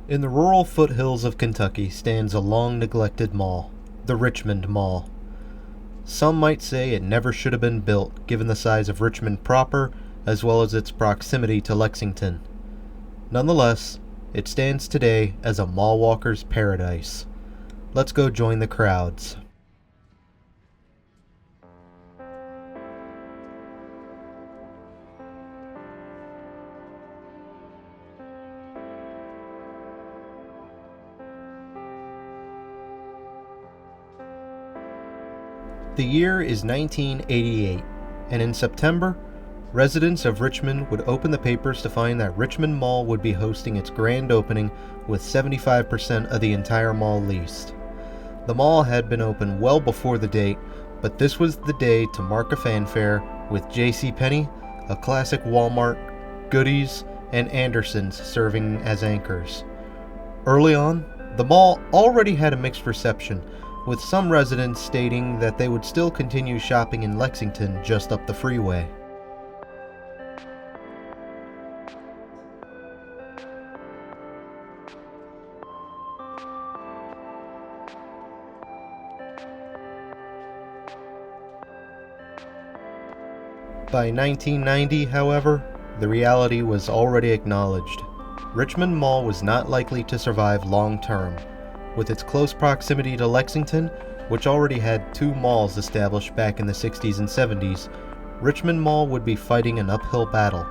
In the rural foothills of Kentucky stands a long-neglected mall, the Richmond Mall. Some might say it never should have been built, given the size of Richmond proper, as well as its proximity to Lexington. Nonetheless, it stands today as a mall walker's paradise. Let's go join the crowds. The year is 1988, and in September, residents of Richmond would open the papers to find that Richmond Mall would be hosting its grand opening with 75% of the entire mall leased. The mall had been open well before the date, but this was the day to mark a fanfare with JCPenney, a classic Walmart, Goodies, and Anderson's serving as anchors. Early on, the mall already had a mixed reception, with some residents stating that they would still continue shopping in Lexington just up the freeway. By 1990, however, the reality was already acknowledged. Richmond Mall was not likely to survive long term. With its close proximity to Lexington, which already had two malls established back in the 60s and 70s, Richmond Mall would be fighting an uphill battle.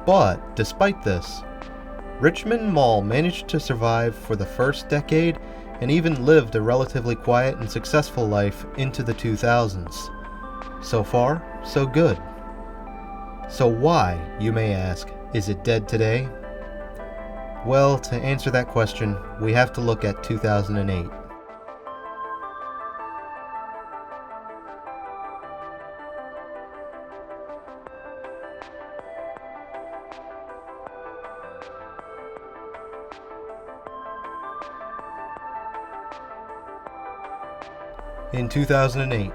But, despite this, Richmond Mall managed to survive for the first decade and even lived a relatively quiet and successful life into the 2000s. So far, so good. So why, you may ask, is it dead today? Well, to answer that question, we have to look at 2008. In 2008,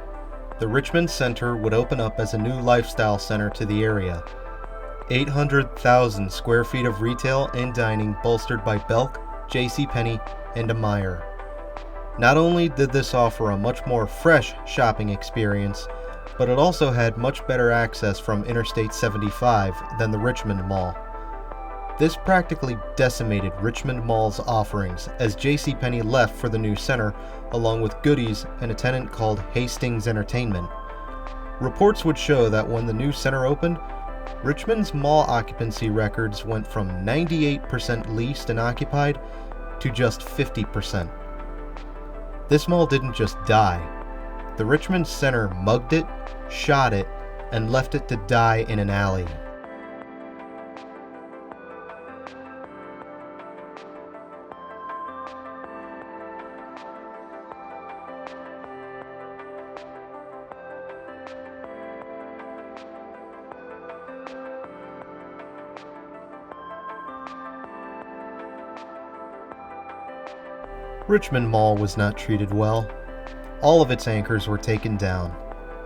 the Richmond Center would open up as a new lifestyle center to the area. 800,000 square feet of retail and dining bolstered by Belk, JCPenney, and a Meijer. Not only did this offer a much more fresh shopping experience, but it also had much better access from Interstate 75 than the Richmond Mall. This practically decimated Richmond Mall's offerings as JCPenney left for the new center, along with Goodies and a tenant called Hastings Entertainment. Reports would show that when the new center opened, Richmond's mall occupancy records went from 98% leased and occupied to just 50%. This mall didn't just die. The Richmond Center mugged it, shot it, and left it to die in an alley. Richmond Mall was not treated well. All of its anchors were taken down,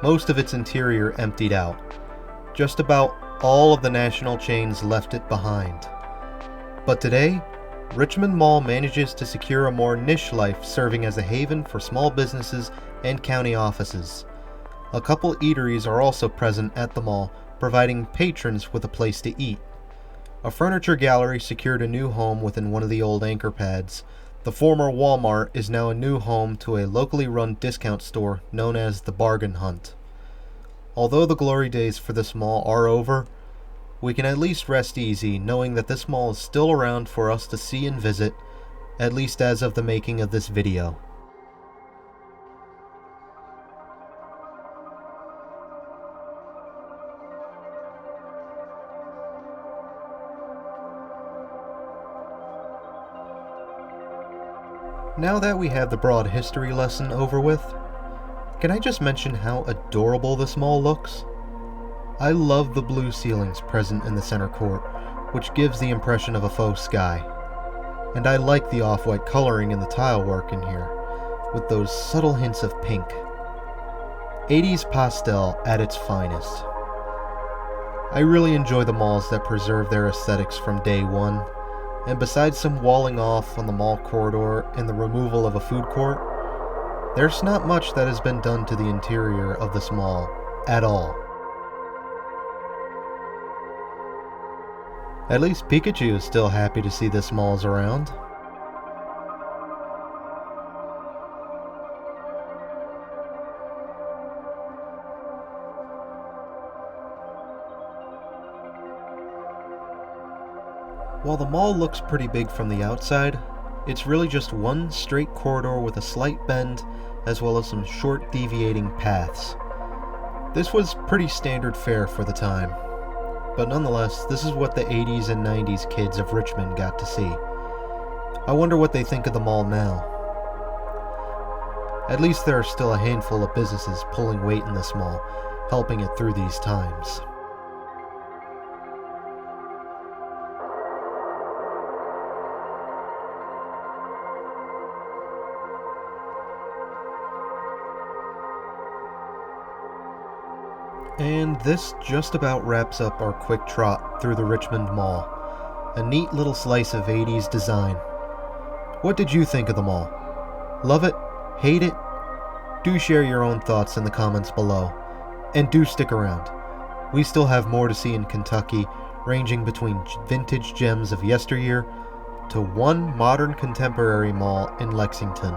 most of its interior emptied out. Just about all of the national chains left it behind. But today, Richmond Mall manages to secure a more niche life, serving as a haven for small businesses and county offices. A couple eateries are also present at the mall, providing patrons with a place to eat. A furniture gallery secured a new home within one of the old anchor pads. The former Walmart is now a new home to a locally run discount store known as the Bargain Hunt. Although the glory days for this mall are over, we can at least rest easy knowing that this mall is still around for us to see and visit, at least as of the making of this video. Now that we have the broad history lesson over with, can I just mention how adorable this mall looks? I love the blue ceilings present in the center court, which gives the impression of a faux sky. And I like the off-white coloring in the tile work in here, with those subtle hints of pink. 80s pastel at its finest. I really enjoy the malls that preserve their aesthetics from day one, And besides some walling off on the mall corridor and the removal of a food court, there's not much that has been done to the interior of this mall at all. At least Pikachu is still happy to see this mall's around. While the mall looks pretty big from the outside, it's really just one straight corridor with a slight bend, as well as some short deviating paths. This was pretty standard fare for the time, but nonetheless, this is what the 80s and 90s kids of Richmond got to see. I wonder what they think of the mall now. At least there are still a handful of businesses pulling weight in this mall, helping it through these times. And this just about wraps up our quick trot through the Richmond Mall. A neat little slice of 80s design. What did you think of the mall? Love it? Hate it? Do share your own thoughts in the comments below. And do stick around. We still have more to see in Kentucky, ranging between vintage gems of yesteryear to one modern contemporary mall in Lexington.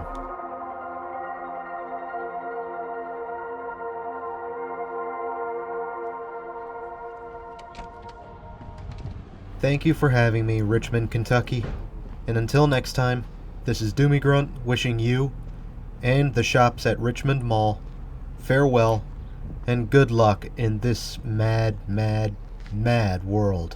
Thank you for having me, Richmond, Kentucky. And until next time, this is Doomie Grunt wishing you and the shops at Richmond Mall farewell and good luck in this mad, mad, mad world.